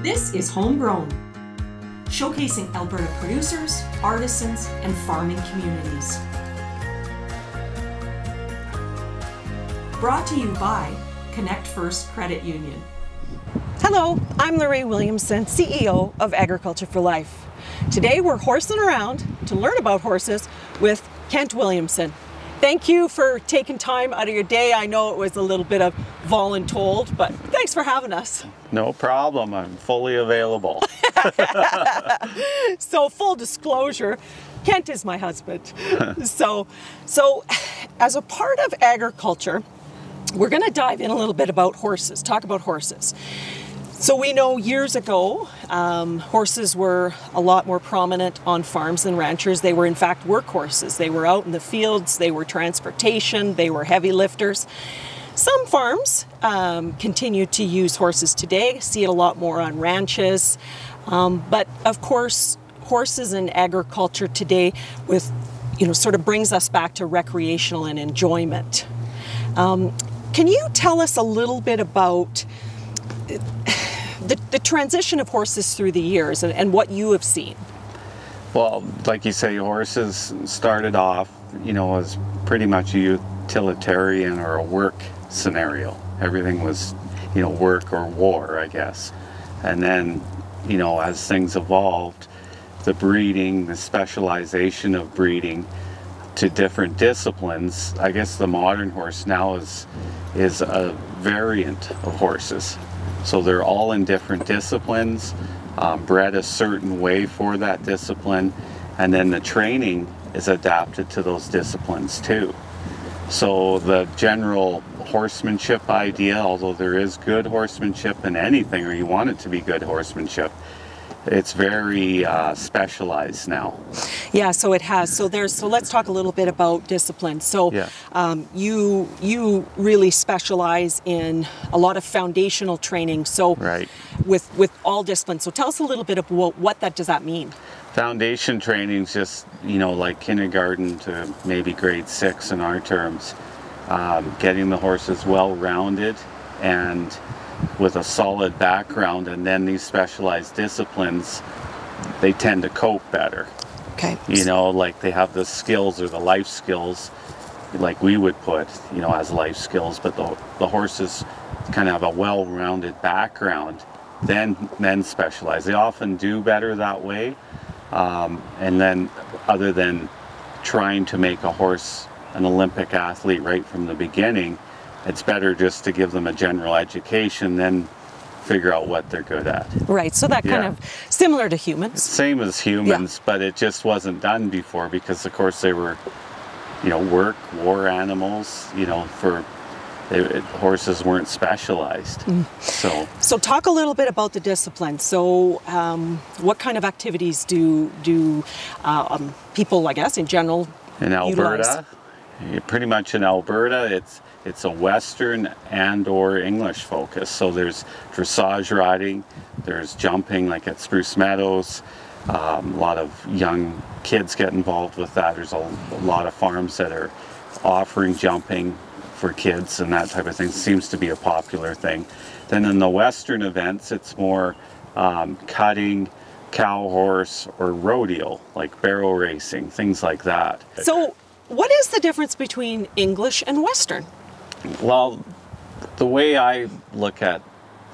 This is Homegrown, showcasing Alberta producers, artisans, and farming communities. Brought to you by Connect First Credit Union. Hello, I'm Life Williamson, CEO of Agriculture for Life. Today we're horsing around to learn about horses with Kent Williamson. Thank you for taking time out of your day. I know it was a little bit of voluntold, but thanks for having us. No problem. I'm fully available. So full disclosure, Kent is my husband. So as a part of agriculture, we're going to dive in a little bit about horses, talk about horses. So we know years ago, horses were a lot more prominent on farms than ranchers. They were in fact workhorses. They were out in the fields, they were transportation, they were heavy lifters. Some farms continue to use horses today, see it a lot more on ranches. But of course, horses in agriculture today with, sort of brings us back to recreational and enjoyment. Can you tell us a little bit about the transition of horses through the years and what you have seen? Well, like you say, horses started off, as pretty much a utilitarian or a work scenario. Everything was, work or war, I guess. And then, as things evolved, the breeding, the specialization of breeding to different disciplines, I guess the modern horse now is a variant of horses. So they're all in different disciplines, bred a certain way for that discipline, and then the training is adapted to those disciplines too. So the general horsemanship idea, although there is good horsemanship in anything, or you want it to be good horsemanship, it's very specialized now. Yeah, so it has. So let's talk a little bit about discipline. So yeah. You really specialize in a lot of foundational training. So right. with all disciplines. So tell us a little bit about what does that mean? Foundation training is just, like kindergarten to maybe grade 6 in our terms. Getting the horses well-rounded and with a solid background, and then these specialized disciplines, they tend to cope better. Okay. Like they have the skills or the life skills, like we would put, as life skills, but the horses kind of have a well-rounded background, then specialize. They often do better that way. And then other than trying to make a horse an Olympic athlete right from the beginning, it's better just to give them a general education, then figure out what they're good at. Right, so that kind of similar to humans. Same as humans, but it just wasn't done before because, of course, they were, war animals, horses weren't specialized. So talk a little bit about the discipline. So what kind of activities do people, I guess, in general, in Alberta? Utilize? Pretty much in Alberta, it's a Western and or English focus. So there's dressage riding, there's jumping like at Spruce Meadows. A lot of young kids get involved with that. There's a lot of farms that are offering jumping for kids and that type of thing. Seems to be a popular thing. Then in the Western events, it's more cutting, cow horse, or rodeo, like barrel racing, things like that. So what is the difference between English and Western? Well, the way I look at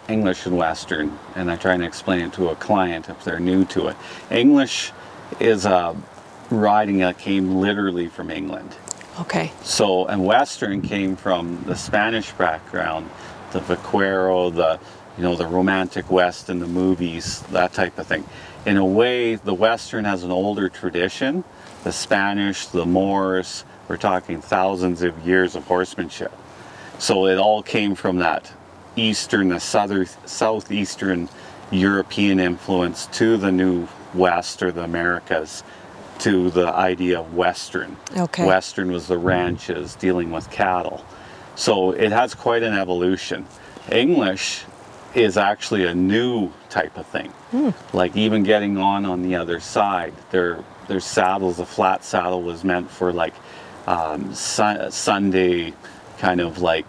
English and Western, and I try and explain it to a client if they're new to it, English is a riding that came literally from England. Okay. So, and Western came from the Spanish background, the vaquero, the romantic West in the movies, that type of thing. In a way, the Western has an older tradition. The Spanish, the Moors, we're talking thousands of years of horsemanship. So it all came from that southeastern European influence to the New West or the Americas, to the idea of Western. Okay. Western was the ranches dealing with cattle. So it has quite an evolution. English is actually a new type of thing. Like even getting on the other side, their saddles, a flat saddle was meant for like Sunday kind of like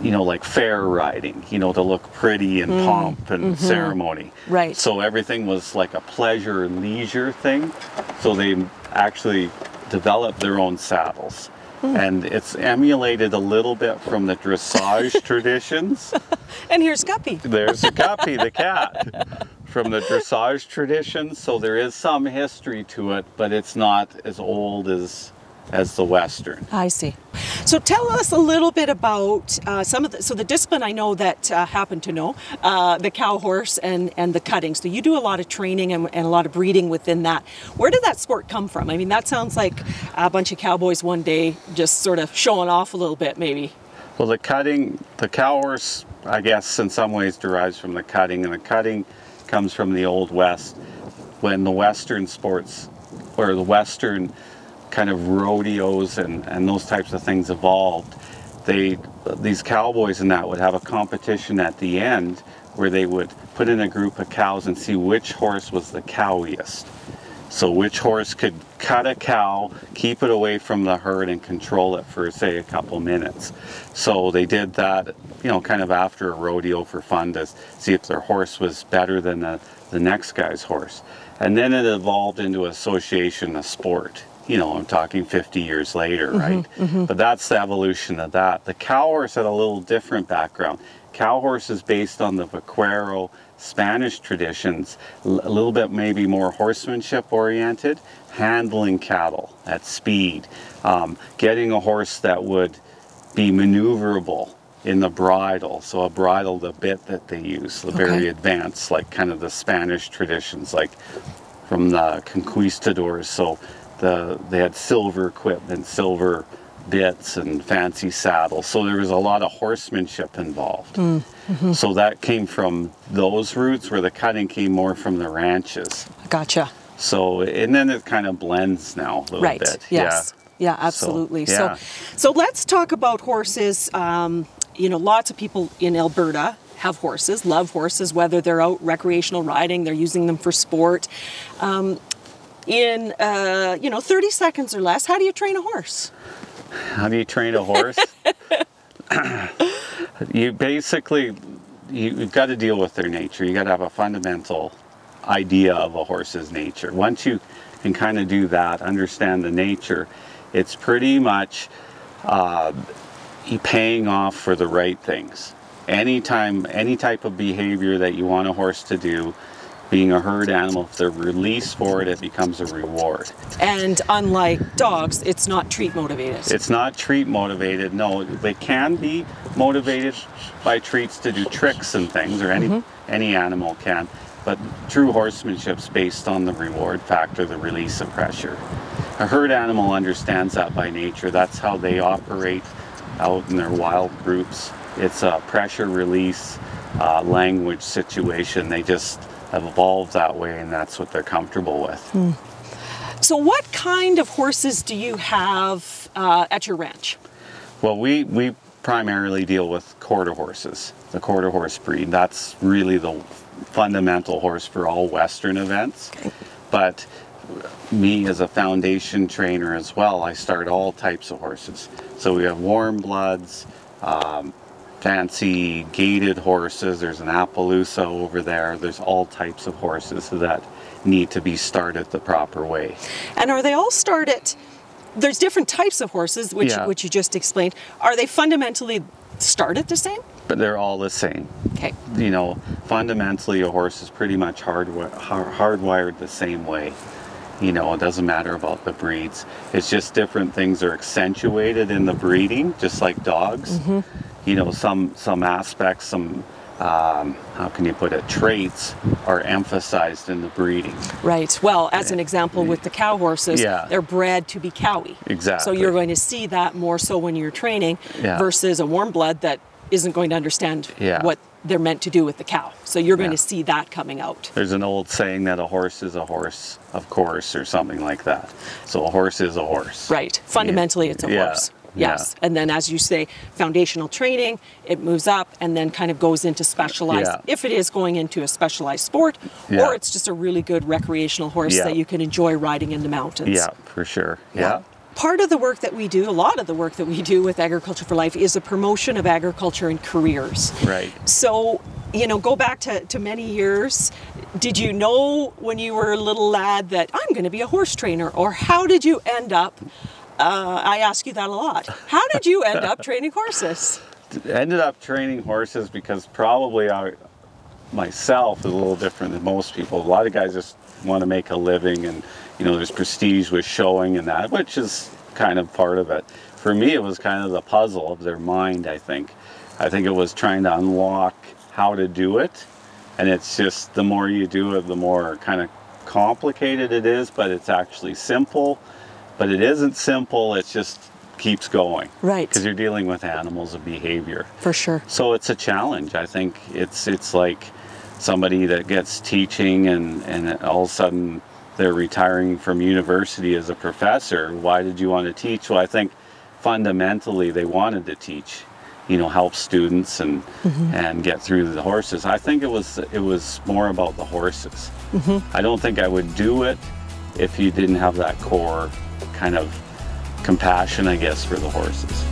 you know, like fair riding, you know, to look pretty and pomp and ceremony. Right. So everything was like a pleasure and leisure thing. So they actually developed their own saddles. And it's emulated a little bit from the dressage traditions. And here's Guppy. There's a Guppy, the cat, from the dressage traditions. So there is some history to it, but it's not as old as the Western. I see. So tell us a little bit about some of the discipline I know that happen to know, the cow horse and the cutting. So you do a lot of training and a lot of breeding within that. Where did that sport come from? I mean, that sounds like a bunch of cowboys one day just sort of showing off a little bit, maybe. Well, the cow horse, I guess, in some ways derives from the cutting, and the cutting comes from the Old West, when the Western sports, or the Western kind of rodeos and those types of things evolved. These cowboys and that would have a competition at the end where they would put in a group of cows and see which horse was the cowiest. So which horse could cut a cow, keep it away from the herd, and control it for, say, a couple minutes. So they did that, you know, kind of after a rodeo for fun to see if their horse was better than the next guy's horse. And then it evolved into association, a sport. You know, I'm talking 50 years later, right? But that's the evolution of that. The cow horse had a little different background. Cow horse is based on the vaquero Spanish traditions, a little bit maybe more horsemanship oriented, handling cattle at speed, getting a horse that would be maneuverable in the bridle. So a bridle, the bit that they use, the very advanced, like kind of the Spanish traditions, like from the conquistadors. So they had silver equipment, silver bits and fancy saddles. So there was a lot of horsemanship involved. So that came from those roots, where the cutting came more from the ranches. Gotcha. So, and then it kind of blends now a little bit. Yes. Yeah, absolutely. So, so let's talk about horses. You know, lots of people in Alberta have horses, love horses, whether they're out recreational riding, they're using them for sport. In 30 seconds or less, how do you train a horse? How do you train a horse? You've got to deal with their nature. You got to have a fundamental idea of a horse's nature. Once you can kind of do that, understand the nature, it's pretty much paying off for the right things. Anytime, any type of behavior that you want a horse to do, being a herd animal, if they're released for it, it becomes a reward. And unlike dogs, it's not treat motivated. It's not treat motivated, no. They can be motivated by treats to do tricks and things, or any animal can. But true horsemanship's based on the reward factor, the release of pressure. A herd animal understands that by nature. That's how they operate out in their wild groups. It's a pressure release language situation. They just have evolved that way, and that's what they're comfortable with. So what kind of horses do you have at your ranch? Well, we primarily deal with quarter horses, the quarter horse breed. That's really the fundamental horse for all Western events. But me as a foundation trainer as well, I start all types of horses. So we have warm bloods, fancy gaited horses. There's an Appaloosa over there. There's all types of horses that need to be started the proper way. And are they all started? There's different types of horses, which you just explained. Are they fundamentally started the same? But they're all the same. Okay. You know, fundamentally a horse is pretty much hardwired the same way. You know, it doesn't matter about the breeds. It's just different things are accentuated in the breeding, just like dogs. You know, some aspects, some how can you put it, traits are emphasized in the breeding. Right. Well, as an example with the cow horses, they're bred to be cowy. Exactly. So you're going to see that more so when you're training versus a warm blood that isn't going to understand what they're meant to do with the cow. So you're going to see that coming out. There's an old saying that a horse is a horse, of course, or something like that. So a horse is a horse. Right. Fundamentally, it's a horse. Yes. And then, as you say, foundational training, it moves up and then kind of goes into specialized, if it is going into a specialized sport, or it's just a really good recreational horse that you can enjoy riding in the mountains. Yeah, for sure. Yeah. part of the work that we do, a lot of the work that we do with Agriculture for Life is the promotion of agriculture and careers. Right. So, you know, go back to many years. Did you know when you were a little lad that I'm going to be a horse trainer? Or how did you end up, I ask you that a lot, how did you end up training horses? Ended up training horses because probably myself is a little different than most people. A lot of guys just want to make a living, and you know, there's prestige with showing and that, which is kind of part of it. For me, it was kind of the puzzle of their mind, I think. I think it was trying to unlock how to do it, and it's just the more you do it, the more kind of complicated it is, but it's actually simple. But it isn't simple, it just keeps going. Right. Because you're dealing with animals and behavior. For sure. So it's a challenge. I think it's like somebody that gets teaching and all of a sudden they're retiring from university as a professor. Why did you want to teach? Well, I think fundamentally they wanted to teach, you know, help students and get through the horses. I think it was more about the horses. I don't think I would do it if you didn't have that core kind of compassion, I guess, for the horses.